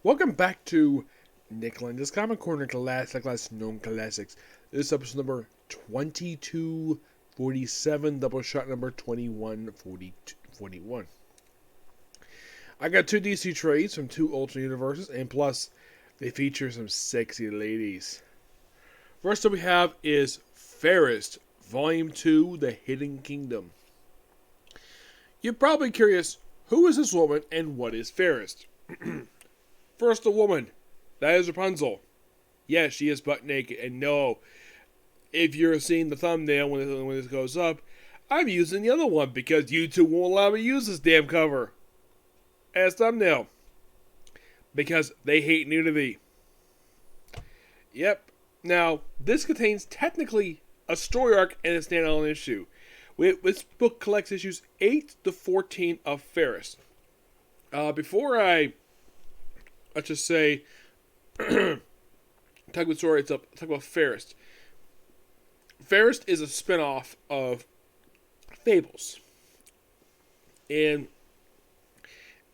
Welcome back to Nick Lenz's Comic Corner Classic Known Classics. This is episode number 2247, Doubleshot number 2141. I got two DC trades from two alternate universes, and plus, they feature some sexy ladies. First up we have is Fairest, Volume 2, The Hidden Kingdom. You're probably curious, who is this woman and what is Fairest? First, a woman. That is Rapunzel. Yes, she is butt naked. And no, if you're seeing the thumbnail when this goes up, I'm using the other one because YouTube won't allow me to use this damn cover as thumbnail. Because they hate nudity. Yep. Now, this contains technically a story arc and a standalone issue. This book collects issues 8 to 14 of Fairest. Before let's just say, talk about story itself. Talk about Fairest. Fairest is a spinoff of Fables, and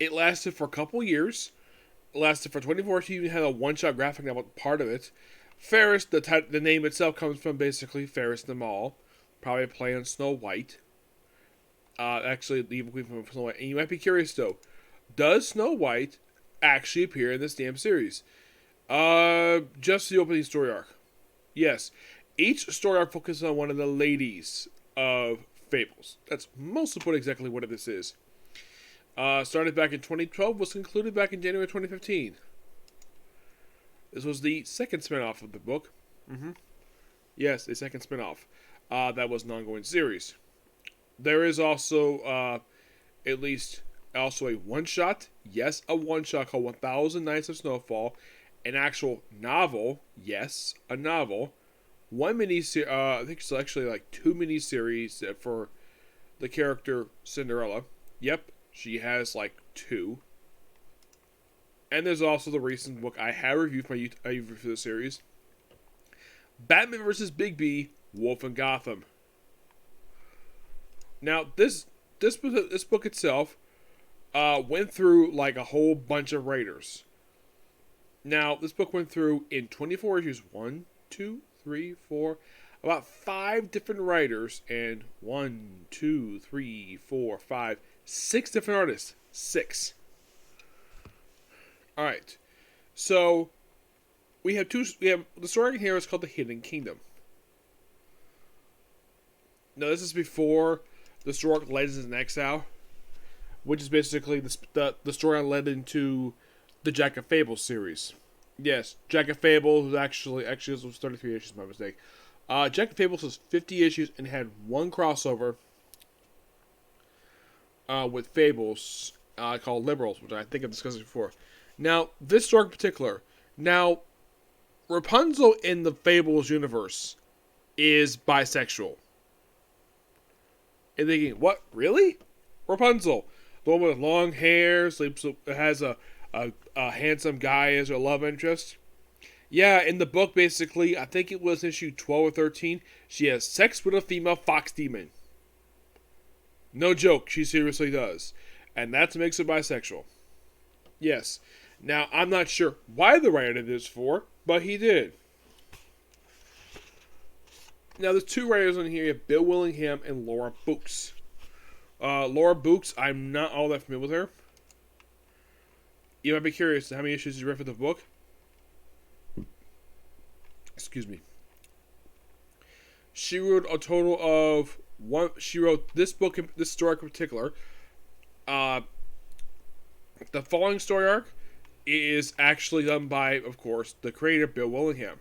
it lasted for a couple years. It lasted for 24. She even had a one-shot graphic novel part of it. Fairest, the name itself comes from basically Fairest the Mall, probably a play on Snow White. Actually, the evil queen from Snow White. And you might be curious though, does Snow White actually appear in this damn series? Just the opening story arc. Yes. Each story arc focuses on one of the ladies of Fables. That's mostly put exactly what this is. Started back in 2012, was concluded back in January 2015. This was the second spin-off of the book. Yes, a second spin-off. That was an ongoing series. There is also, at least... also a one-shot, yes, a one-shot called 1000 Nights of Snowfall, an actual novel, yes, a novel, one mini-series, I think it's actually like two mini-series for the character Cinderella. Yep, she has like two. And there's also the recent book I have reviewed for the series, Batman vs. Big B, Wolf in Gotham. Now, this book itself went through like a whole bunch of writers. Now, this book went through in 24 issues, 1, 2, 3, 4, about 5 different writers, and 1, 2, 3, 4, 5, 6 different artists. 6. Alright. So, we have the story in here is called The Hidden Kingdom. Now, this is before the story Lenz in Exile, which is basically the story led into the Jack of Fables series. Yes, Jack of Fables was actually this was 33 issues, my mistake. Jack of Fables was 50 issues and had one crossover with Fables called Liberals, which I think I've discussed before. Now, this story in particular. Now, Rapunzel in the Fables universe is bisexual. And thinking, what? Really? Rapunzel, the one with long hair, has a handsome guy as her love interest. Yeah, in the book, basically, I think it was issue 12 or 13, she has sex with a female fox demon. No joke, she seriously does. And that makes her bisexual. Yes. Now, I'm not sure why the writer did this for, but he did. Now, there's two writers on here. You have Bill Willingham and Laura Books. Laura Books, I'm not all that familiar with her. You might be curious how many issues you read for the book. Excuse me. She wrote a total of one. She wrote this book, this story in particular. The following story arc is actually done by, of course, the creator Bill Willingham.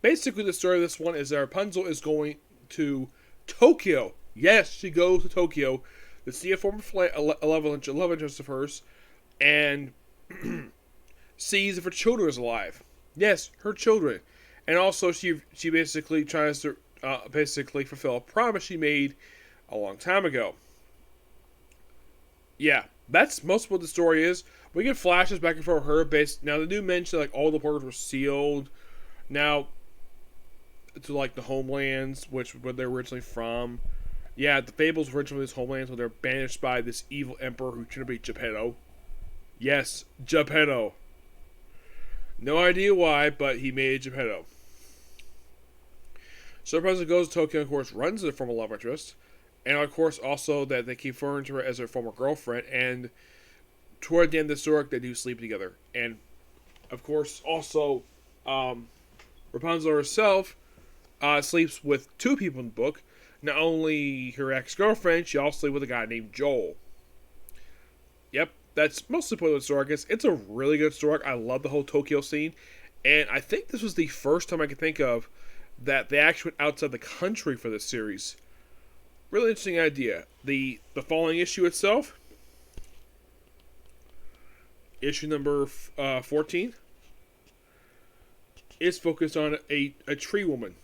Basically, the story of this one is that Rapunzel is going to Tokyo. Yes, she goes to Tokyo to see a former love interest of hers and sees if her children is alive. Yes, her children. And also, she basically tries to fulfill a promise she made a long time ago. Yeah, that's most of what the story is. We get flashes back and forth with her. Now, they do mention like all the portals were sealed. Now, to like the homelands, which where they're originally from, Yeah, the fables origin from this homeland, so they're banished by this evil emperor who turned to be Geppetto. Yes, Geppetto. No idea why, but he made Geppetto. So Rapunzel goes to Tokyo and, of course, runs into a former love interest. And, of course, also that they keep referring to her as their former girlfriend. And toward the end of the story, they do sleep together. And, of course, also, Rapunzel herself sleeps with two people in the book. Not only her ex-girlfriend, she also sleeps with a guy named Joel. Yep, that's mostly the point of the story arc. It's a really good story arc. I love the whole Tokyo scene. And I think this was the first time I could think of that they actually went outside the country for this series. Really interesting idea. The following issue itself, issue number 14, is focused on a tree woman.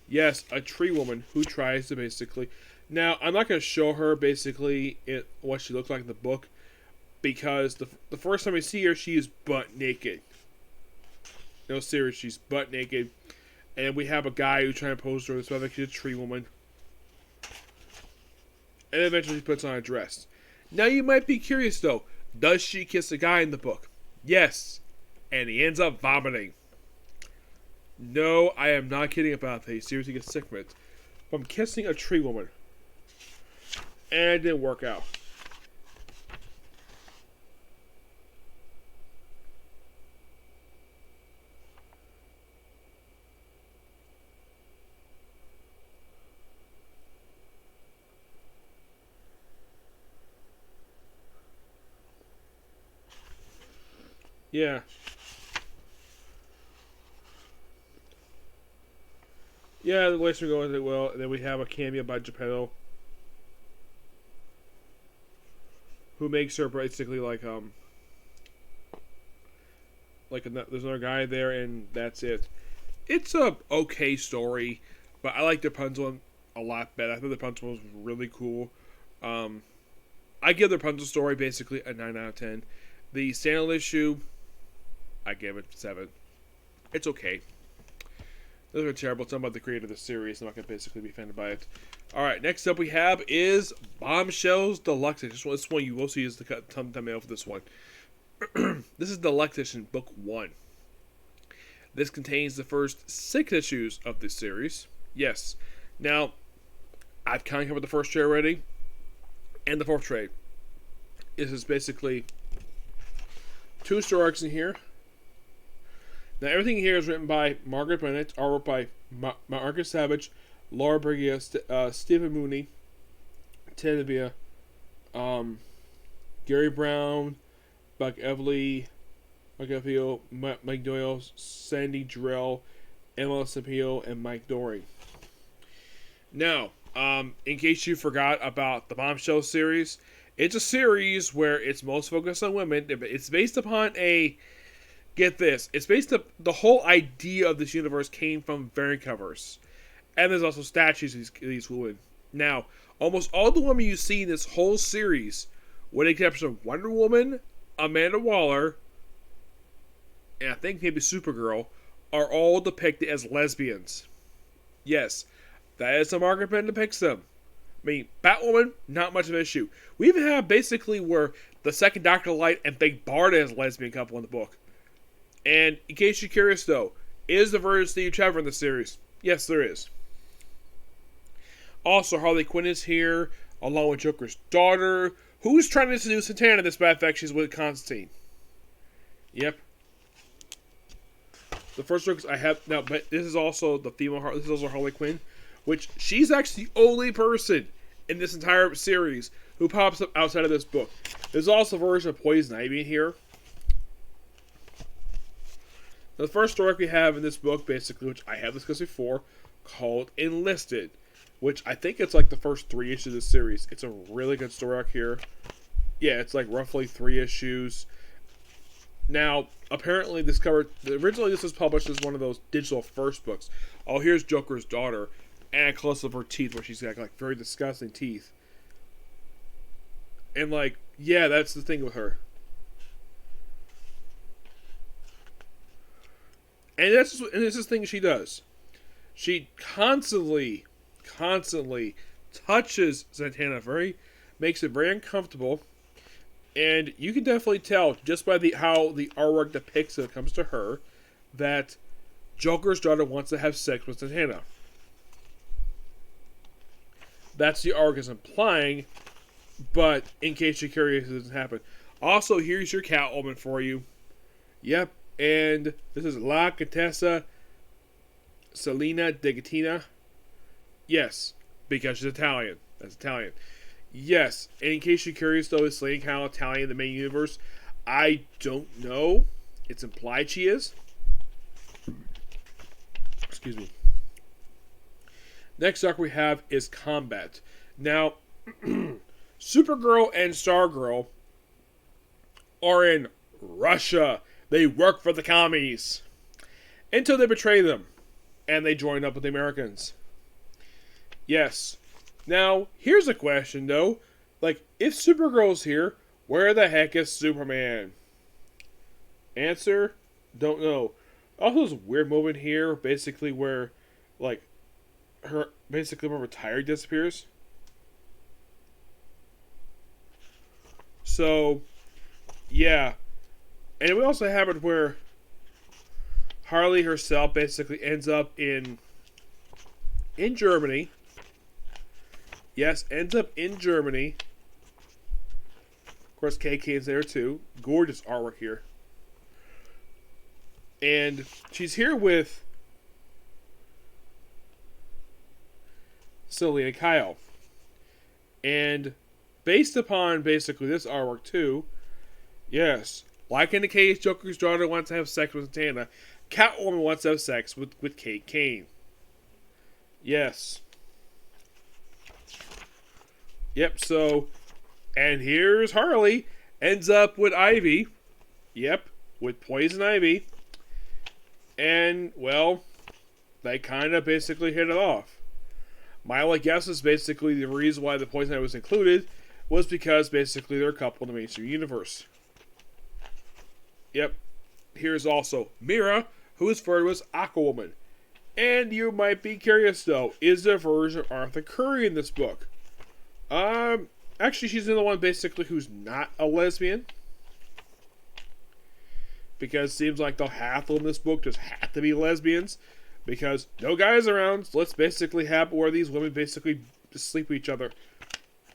Yes, a tree woman who tries to basically... Now, I'm not going to show her basically what she looks like in the book, because the first time I see her, she is butt naked. No, serious, she's butt naked. And we have a guy who's trying to pose to her, so I think she's a tree woman. And eventually she puts on a dress. Now you might be curious though, does she kiss a guy in the book? Yes. And he ends up vomiting. No, I am not kidding about that. He seriously gets sick from it. From kissing a tree woman. And it didn't work out. Yeah. Yeah, the relationship going really well. And then we have a cameo by Geppetto, who makes her basically like there's another guy there, and that's it. It's a okay story, but I like the Rapunzel a lot better. I think the Rapunzel was really cool. I give the Rapunzel story basically a 9 out of 10. The standalone issue, I give it 7. It's okay. Those are terrible. It's not about the creator of the series. I'm not going to basically be offended by it. Alright, next up we have is Bombshells Deluxe. This one you will see is the thumbnail for this one. This is Deluxe Edition, Book 1. This contains the first 6 issues of this series. Yes. Now, I've kind of covered the first trade already, and the fourth trade. This is basically 2 story arcs in here. Now, everything here is written by Margaret Bennett, artwork by Marcus Savage, Laura Bergia, Stephen Mooney, Tenevia, Gary Brown, Buck Evely, Mike Evio, Mike Doyle, Sandy Drell, Emma Sapio, and Mike Dory. Now, in case you forgot about the Bombshell series, it's a series where it's most focused on women. It's based upon a... Get this. It's based up... The whole idea of this universe came from variant covers. And there's also statues of these women. Now, almost all the women you see in this whole series, with the exception of Wonder Woman, Amanda Waller, and I think maybe Supergirl, are all depicted as lesbians. Yes, that is how Margaret Bennett depicts them. I mean, Batwoman, not much of an issue. We even have basically where the second Dr. Light and Big Barda is a lesbian couple in the book. And in case you're curious though, is the version of Steve Trevor in the series? Yes, there is. Also, Harley Quinn is here, along with Joker's daughter, who's trying to seduce Santana. This bad fact, she's with Constantine. Yep. The first book I have now, but this is also the female. This is also Harley Quinn, which she's actually the only person in this entire series who pops up outside of this book. There's also a version of Poison Ivy in here. The first story we have in this book, basically, which I have discussed before, called Enlisted, which I think it's like the first 3 issues of this series. It's a really good story arc here. Yeah, it's like roughly 3 issues. Now, apparently originally this was published as one of those digital first books. Oh, here's Joker's daughter, and a close of her teeth, where she's got like very disgusting teeth. And like, yeah, that's the thing with her. And this is the thing she does. She constantly touches Zatanna, makes it very uncomfortable. And you can definitely tell just by how the artwork depicts it when it comes to her that Joker's daughter wants to have sex with Zatanna. That's the artwork is implying, but in case you're curious, it doesn't happen. Also, here's your Catwoman for you. Yep, and this is La Contessa Selena de Gattina. Yes, because she's Italian. That's Italian. Yes, and in case you're curious, though, is Selena Kyle Italian in the main universe? I don't know. It's implied she is. Excuse me. Next arc we have is Combat. Now, Supergirl and Stargirl are in Russia. They work for the commies. Until they betray them. And they join up with the Americans. Yes. Now, here's a question, though. Like, if Supergirl's here, where the heck is Superman? Answer? Don't know. Also, there's a weird moment here, basically, where, like, her retired disappears. So, yeah. And we also have it where Harley herself basically ends up in Germany. Yes, ends up in Germany. Of course, KK's there too. Gorgeous artwork here. And she's here with Selena Kyle. And based upon basically this artwork too, yes, like in the case Joker's daughter wants to have sex with Zatanna, Catwoman wants to have sex with Kate Kane. Yes. Yep, so, and here's Harley, ends up with Ivy. Yep, with Poison Ivy. And, well, they kind of basically hit it off. My only guess is basically the reason why the Poison Ivy was included was because basically they're a couple in the mainstream universe. Yep. Here's also Mira, who is referred to as Aquawoman. And you might be curious though, is there a version of Arthur Curry in this book? Actually she's the one basically who's not a lesbian. Because it seems like the half of this book just have to be lesbians. Because no guys around, so let's basically have where these women basically sleep with each other.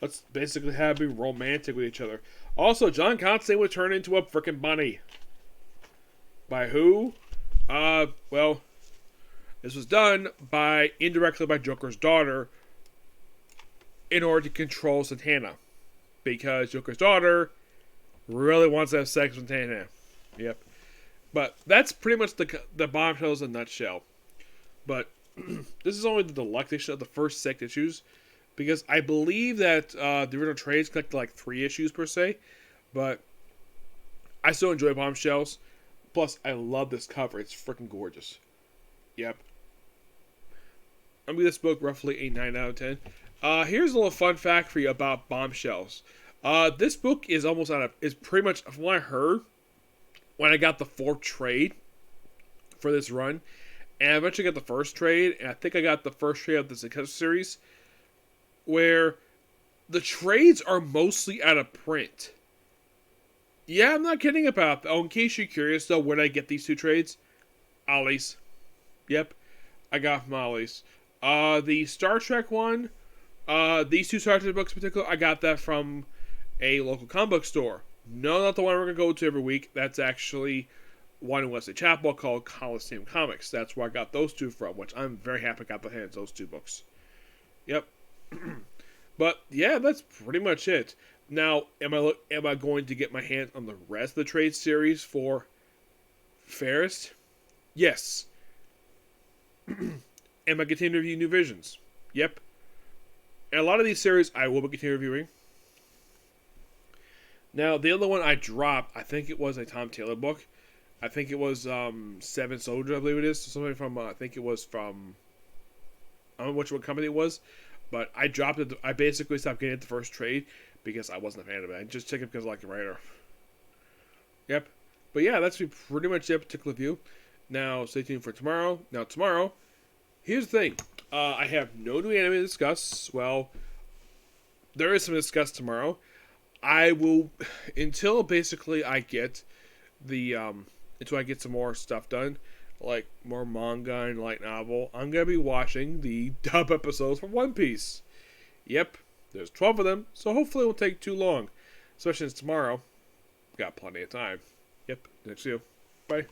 Let's basically have be romantic with each other. Also, John Constantine would turn into a frickin' bunny. By who? Well, this was done indirectly by Joker's daughter in order to control Zatanna. Because Joker's daughter really wants to have sex with Zatanna. Yep. But that's pretty much the Bombshells in a nutshell. But this is only the deluxe edition of the first 6 issues. Because I believe that the original trades collected like 3 issues per se. But I still enjoy Bombshells. Plus, I love this cover. It's freaking gorgeous. Yep. I'm giving this book roughly a 9 out of 10. Here's a little fun fact for you about Bombshells. This book is pretty much, from what I heard, when I got the 4th trade for this run. And I eventually got the first trade, and I think I got the first trade of the Successor series, where the trades are mostly out of print. Yeah, I'm not kidding about that. Oh, in case you're curious, though, where did I get these 2 trades? Ollie's. Yep, I got from Ollie's. The Star Trek one, these 2 Star Trek books in particular, I got that from a local comic book store. No, not the one we're going to go to every week. That's actually one in Wesley Chapel called Coliseum Comics. That's where I got those 2 from, which I'm very happy I got the hands those 2 books. Yep. But, yeah, that's pretty much it. Now, am I going to get my hands on the rest of the trade series for Fairest? Yes. Am I continuing to review New Visions? Yep. And a lot of these series I will be continuing reviewing. Now, the other one I dropped, I think it was a Tom Taylor book. I think it was Seven Soldiers, I believe it is. Something from, I think it was from, I don't know what company it was. But I dropped it. I basically stopped getting it the first trade because I wasn't a fan of it. I just took it because I like the writer. Yep. But yeah, that's pretty much that particular review. Now, stay tuned for tomorrow. Now, tomorrow, Here's the thing. I have no new anime to discuss. Well, there is some to discuss tomorrow. I will, until basically I get until I get some more stuff done, like more manga and light novel, I'm going to be watching the dub episodes for One Piece. Yep, there's 12 of them, so hopefully it won't take too long. Especially since tomorrow, got plenty of time. Yep, next to you. Bye.